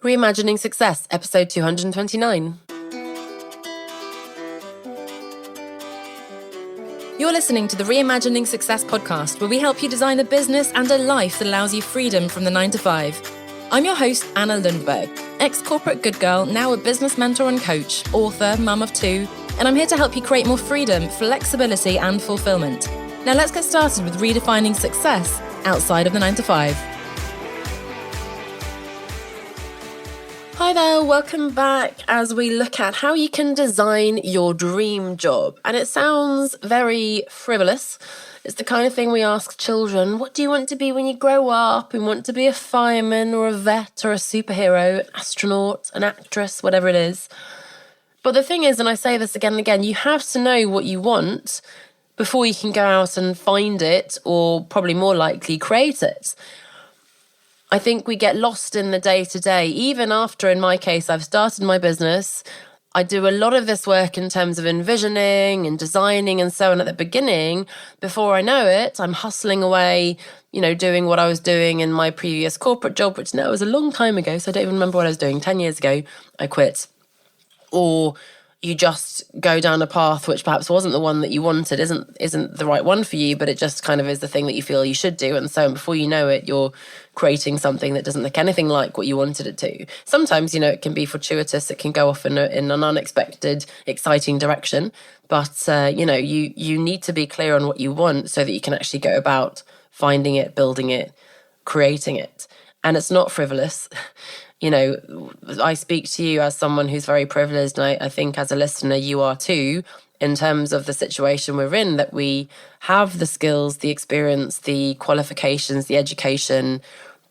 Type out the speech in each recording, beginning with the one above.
Reimagining Success, episode 229. You're listening to the Reimagining Success podcast, where we help you design a business and a life that allows you freedom from the 9 to 5. I'm your host, Anna Lundberg, ex-corporate good girl, now a business mentor and coach, author, mum of 2, and I'm here to help you create more freedom, flexibility, and fulfillment. Now let's get started with redefining success outside of the 9 to 5. Hi there, welcome back as we look at how you can design your dream job. And it sounds very frivolous. It's the kind of thing we ask children. What do you want to be when you grow up? You want to be a fireman or a vet or a superhero, an astronaut, an actress, whatever it is. But the thing is, and I say this again and again, you have to know what you want before you can go out and find it, or probably more likely create it. I think we get lost in the day-to-day. Even after, in my case, I've started my business, I do a lot of this work in terms of envisioning and designing and so on at the beginning. Before I know it, I'm hustling away, doing what I was doing in my previous corporate job, which now was a long time ago, so I don't even remember what I was doing. 10 years ago, I quit. Or you just go down a path which perhaps wasn't the one that you wanted, isn't the right one for you, but it just kind of is the thing that you feel you should do. And so before you know it, you're creating something that doesn't look anything like what you wanted it to. Sometimes, it can be fortuitous. It can go off in an unexpected, exciting direction. But, you need to be clear on what you want so that you can actually go about finding it, building it, creating it. And it's not frivolous. I speak to you as someone who's very privileged, and I think as a listener you are too, in terms of the situation we're in, that we have the skills, the experience, the qualifications, the education,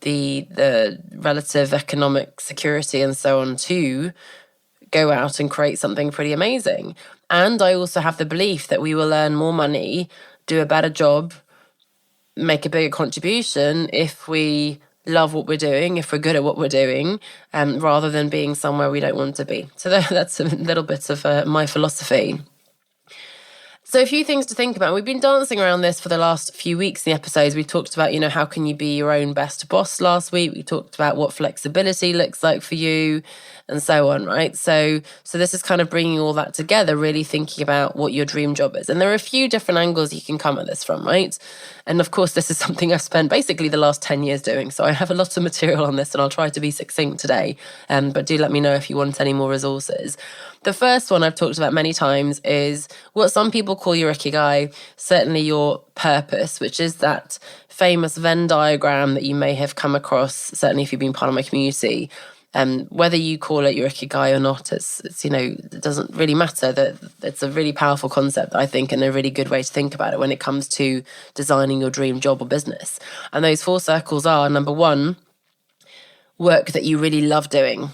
the relative economic security and so on to go out and create something pretty amazing. And I also have the belief that we will earn more money, do a better job, make a bigger contribution if we love what we're doing, if we're good at what we're doing, rather than being somewhere we don't want to be. So that's a little bit of my philosophy. So a few things to think about. We've been dancing around this for the last few weeks in the episodes. We talked about, how can you be your own best boss last week. We talked about what flexibility looks like for you and so on, right? So this is kind of bringing all that together, really thinking about what your dream job is. And there are a few different angles you can come at this from, right? And of course, this is something I've spent basically the last 10 years doing. So I have a lot of material on this and I'll try to be succinct today. But do let me know if you want any more resources. The first one I've talked about many times is what some people call your ikigai, certainly your purpose, which is that famous Venn diagram that you may have come across, certainly if you've been part of my community. Whether you call it your ikigai or not, it doesn't really matter. That it's a really powerful concept, I think, and a really good way to think about it when it comes to designing your dream job or business. And those 4 circles are: number 1, work that you really love doing;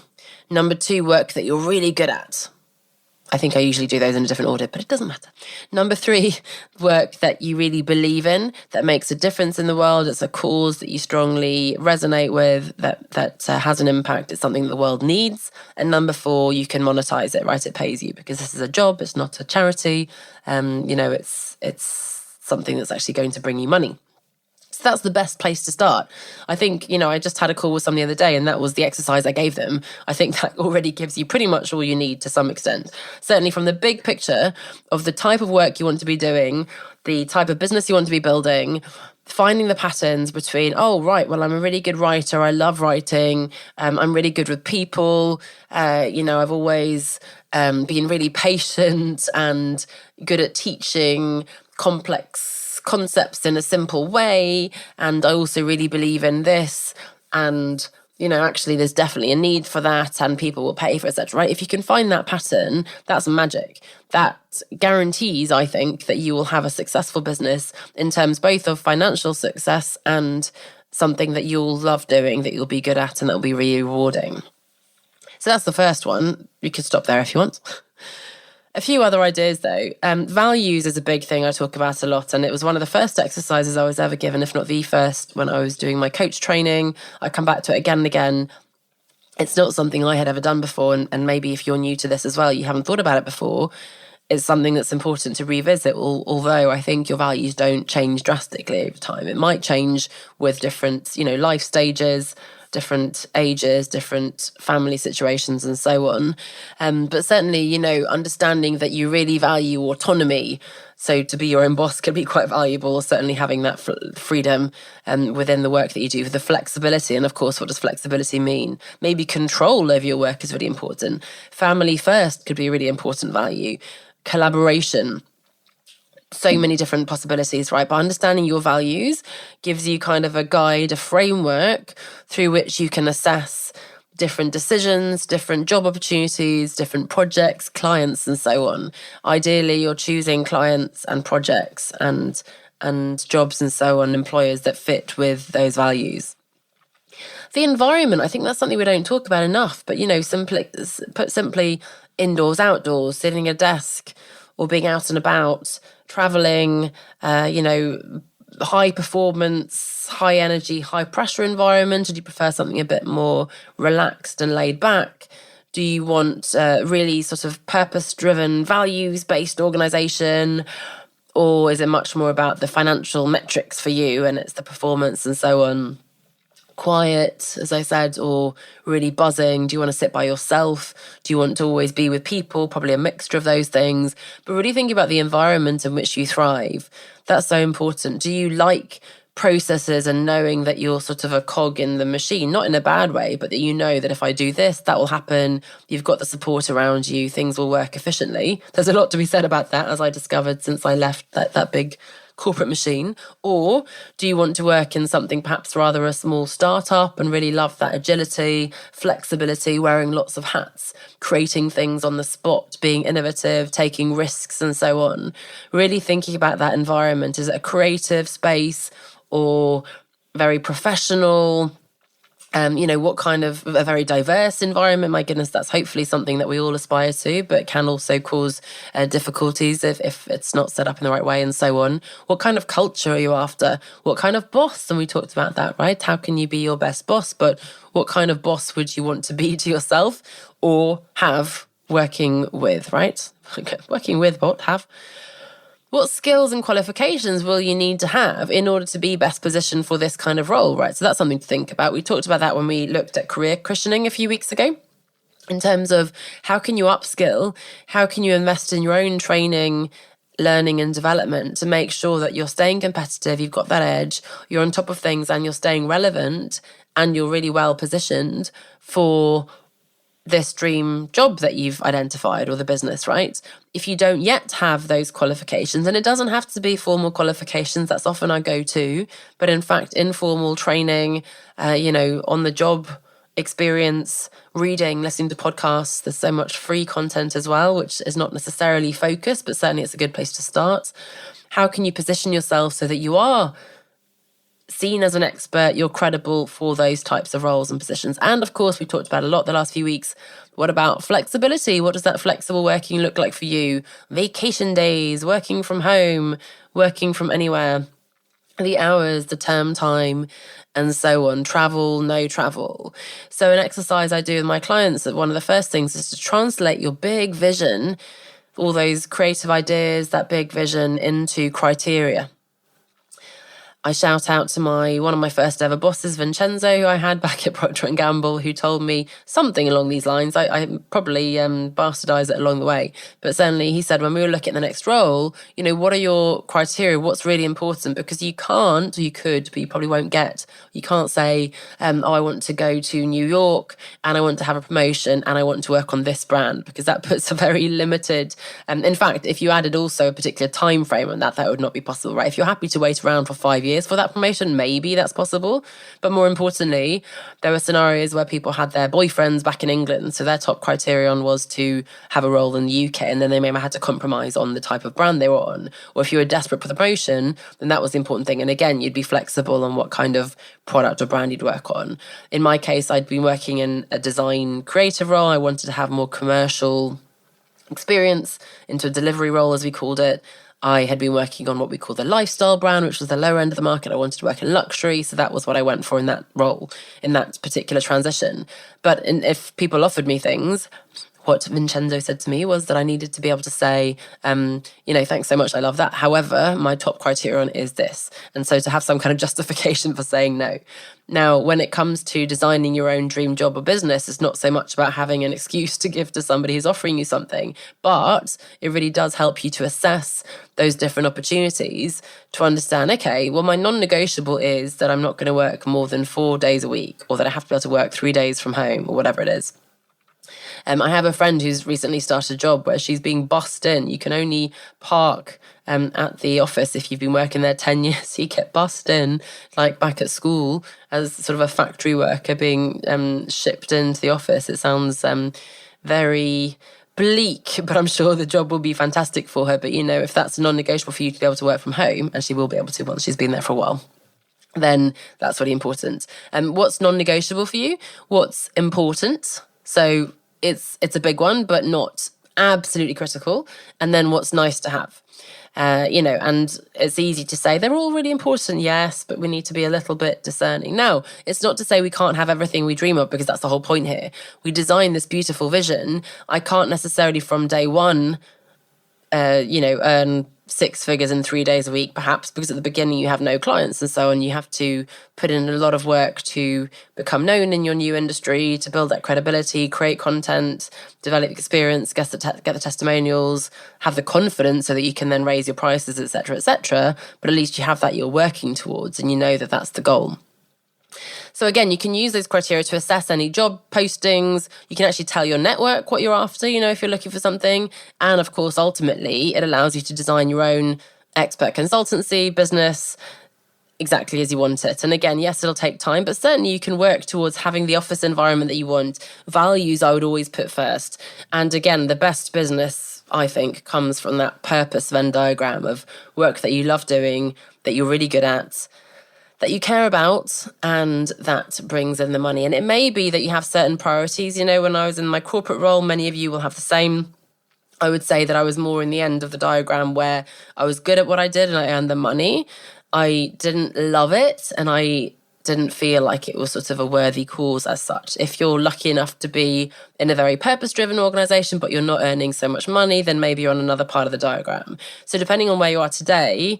number 2, work that you're really good at. I think I usually do those in a different order, but it doesn't matter. Number 3, work that you really believe in, that makes a difference in the world. It's a cause that you strongly resonate with, that has an impact. It's something that the world needs. And number 4, you can monetize it, right? It pays you because this is a job. It's not a charity. It's something that's actually going to bring you money. So that's the best place to start. I think, I just had a call with someone the other day and that was the exercise I gave them. I think that already gives you pretty much all you need to some extent. Certainly from the big picture of the type of work you want to be doing, the type of business you want to be building, finding the patterns between, I'm a really good writer. I love writing. I'm really good with people. I've always been really patient and good at teaching complex concepts in a simple way, and I also really believe in this, and actually there's definitely a need for that and people will pay for it, etc. Right? If you can find that pattern, that's magic. That guarantees, I think, that you will have a successful business in terms both of financial success and something that you'll love doing, that you'll be good at, and that'll be really rewarding. So that's the first one. You could stop there if you want. A few other ideas though. Values is a big thing I talk about a lot, and it was one of the first exercises I was ever given, if not the first, when I was doing my coach training. I come back to it again and again. It's not something I had ever done before, and maybe if you're new to this as well, you haven't thought about it before. It's something that's important to revisit, although I think your values don't change drastically over time. It might change with different, life stages, different ages, different family situations and so on. But certainly, you know, understanding that you really value autonomy. So to be your own boss can be quite valuable, certainly having that freedom within the work that you do, the flexibility. And of course, what does flexibility mean? Maybe control over your work is really important. Family first could be a really important value. Collaboration. So many different possibilities, right? But understanding your values gives you kind of a guide, a framework through which you can assess different decisions, different job opportunities, different projects, clients, and so on. Ideally, you're choosing clients and projects and jobs and so on, employers that fit with those values. The environment, I think that's something we don't talk about enough, but, you know, put simply, indoors, outdoors, sitting at a desk or being out and about, traveling, you know, high performance, high energy, high pressure environment? Or do you prefer something a bit more relaxed and laid back? Do you want really sort of purpose-driven, values-based organization? Or is it much more about the financial metrics for you and it's the performance and so on? Quiet, as I said, or really buzzing? Do you want to sit by yourself? Do you want to always be with people? Probably a mixture of those things. But really think about the environment in which you thrive. That's so important. Do you like processes and knowing that you're sort of a cog in the machine, not in a bad way, but that you know that if I do this, that will happen. You've got the support around you. Things will work efficiently. There's a lot to be said about that, as I discovered since I left that big corporate machine. Or do you want to work in something perhaps rather a small startup and really love that agility, flexibility, wearing lots of hats, creating things on the spot, being innovative, taking risks and so on? Really thinking about that environment. Is it a creative space or very professional? You know, what kind of a very diverse environment? My goodness, that's hopefully something that we all aspire to, but can also cause difficulties if it's not set up in the right way and so on. What kind of culture are you after? What kind of boss? And we talked about that, right? How can you be your best boss? But what kind of boss would you want to be to yourself or have working with, right? Working with, what? Have? What skills and qualifications will you need to have in order to be best positioned for this kind of role, right? So that's something to think about. We talked about that when we looked at career cushioning a few weeks ago, in terms of how can you upskill, how can you invest in your own training, learning and development to make sure that you're staying competitive, you've got that edge, you're on top of things and you're staying relevant and you're really well positioned for this dream job that you've identified or the business, right? If you don't yet have those qualifications, and it doesn't have to be formal qualifications, that's often our go-to, but in fact, informal training, you know, on the job experience, reading, listening to podcasts, there's so much free content as well, which is not necessarily focused, but certainly it's a good place to start. How can you position yourself so that you are seen as an expert, you're credible for those types of roles and positions? And of course, we talked about a lot the last few weeks. What about flexibility? What does that flexible working look like for you? Vacation days, working from home, working from anywhere, the hours, the term time, and so on. Travel, no travel. So an exercise I do with my clients, that one of the first things is to translate your big vision, all those creative ideas, that big vision into criteria. I shout out to one of my first ever bosses, Vincenzo, who I had back at Procter & Gamble, who told me something along these lines. I probably bastardized it along the way. But certainly he said, when we were looking at the next role, you know, what are your criteria? What's really important? Because you can't, or you could, but you probably won't get. You can't say, oh, I want to go to New York and I want to have a promotion and I want to work on this brand, because that puts a very limited, in fact, if you added also a particular time frame on that would not be possible, right? If you're happy to wait around for 5 years for that promotion, maybe that's possible. But more importantly, there were scenarios where people had their boyfriends back in England, so their top criterion was to have a role in the UK, and then they maybe had to compromise on the type of brand they were on. Or if you were desperate for the promotion, then that was the important thing. And again, you'd be flexible on what kind of product or brand you'd work on. In my case, I'd been working in a design creative role. I wanted to have more commercial experience into a delivery role, as we called it. I had been working on what we call the lifestyle brand, which was the lower end of the market. I wanted to work in luxury. So that was what I went for in that role, in that particular transition. But if people offered me things, what Vincenzo said to me was that I needed to be able to say, thanks so much, I love that. However, my top criterion is this. And so to have some kind of justification for saying no. Now, when it comes to designing your own dream job or business, it's not so much about having an excuse to give to somebody who's offering you something, but it really does help you to assess those different opportunities to understand, okay, well, my non-negotiable is that I'm not going to work more than 4 days a week, or that I have to be able to work 3 days from home, or whatever it is. I have a friend who's recently started a job where she's being bussed in. You can only park at the office if you've been working there 10 years. So you get bussed in, like back at school, as sort of a factory worker being shipped into the office. It sounds very bleak, but I'm sure the job will be fantastic for her. But, if that's non-negotiable for you to be able to work from home, and she will be able to once she's been there for a while, then that's really important. What's non-negotiable for you? What's important? So it's a big one, but not absolutely critical. And then what's nice to have, and it's easy to say they're all really important, yes, but we need to be a little bit discerning. Now, it's not to say we can't have everything we dream of, because that's the whole point here. We design this beautiful vision. I can't necessarily from day one, earn 6 figures in 3 days a week, perhaps, because at the beginning you have no clients and so on. You have to put in a lot of work to become known in your new industry, to build that credibility, create content, develop experience, get the testimonials, have the confidence so that you can then raise your prices, etc., etc. But at least you have that you're working towards, and you know that that's the goal. So again, you can use those criteria to assess any job postings. You can actually tell your network what you're after, if you're looking for something. And of course, ultimately, it allows you to design your own expert consultancy business exactly as you want it. And again, yes, it'll take time, but certainly you can work towards having the office environment that you want. Values I would always put first. And again, the best business, I think, comes from that purpose Venn diagram of work that you love doing, that you're really good at, that you care about, and that brings in the money. And it may be that you have certain priorities. When I was in my corporate role, many of you will have the same. I would say that I was more in the end of the diagram where I was good at what I did and I earned the money. I didn't love it, and I didn't feel like it was sort of a worthy cause as such. If you're lucky enough to be in a very purpose-driven organisation, but you're not earning so much money, then maybe you're on another part of the diagram. So depending on where you are today,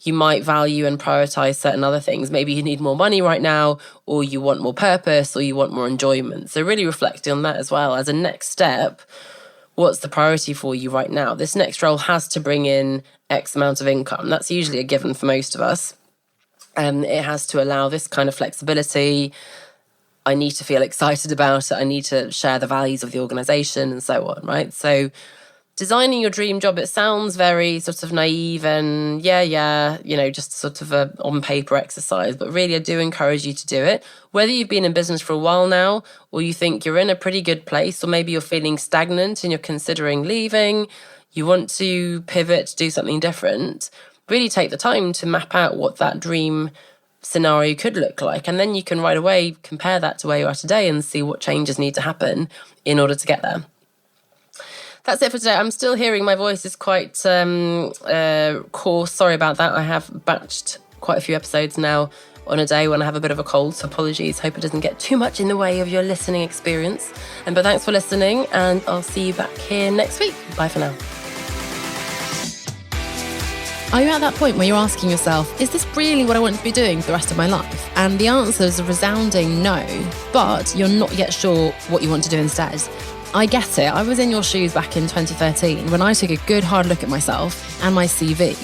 you might value and prioritize certain other things. Maybe you need more money right now, or you want more purpose, or you want more enjoyment. So really reflecting on that as well. As a next step, what's the priority for you right now? This next role has to bring in X amount of income. That's usually a given for most of us. It has to allow this kind of flexibility. I need to feel excited about it. I need to share the values of the organization and so on, right? So designing your dream job, it sounds very sort of naive and just sort of a on paper exercise, but really I do encourage you to do it. Whether you've been in business for a while now, or you think you're in a pretty good place, or maybe you're feeling stagnant and you're considering leaving, you want to pivot, do something different, really take the time to map out what that dream scenario could look like. And then you can right away compare that to where you are today and see what changes need to happen in order to get there. That's it for today. I'm still hearing my voice is quite coarse. Sorry about that. I have batched quite a few episodes now on a day when I have a bit of a cold, so apologies. Hope it doesn't get too much in the way of your listening experience. But thanks for listening, and I'll see you back here next week. Bye for now. Are you at that point where you're asking yourself, is this really what I want to be doing for the rest of my life? And the answer is a resounding no, but you're not yet sure what you want to do instead. I get it. I was in your shoes back in 2013 when I took a good hard look at myself and my CV.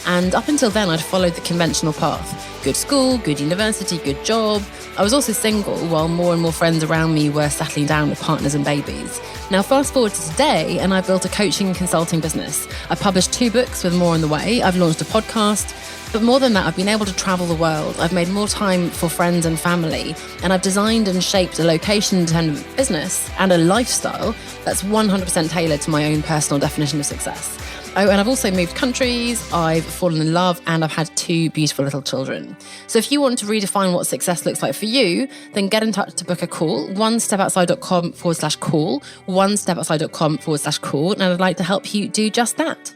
And up until then, I'd followed the conventional path. Good school, good university, good job. I was also single while more and more friends around me were settling down with partners and babies. Now, fast forward to today, and I've built a coaching and consulting business. I've published 2 books with more on the way. I've launched a podcast. But more than that, I've been able to travel the world. I've made more time for friends and family, and I've designed and shaped a location-dependent business and a lifestyle that's 100% tailored to my own personal definition of success. Oh, and I've also moved countries, I've fallen in love, and I've had 2 beautiful little children. So if you want to redefine what success looks like for you, then get in touch to book a call, onestepoutside.com/call, onestepoutside.com/call, and I'd like to help you do just that.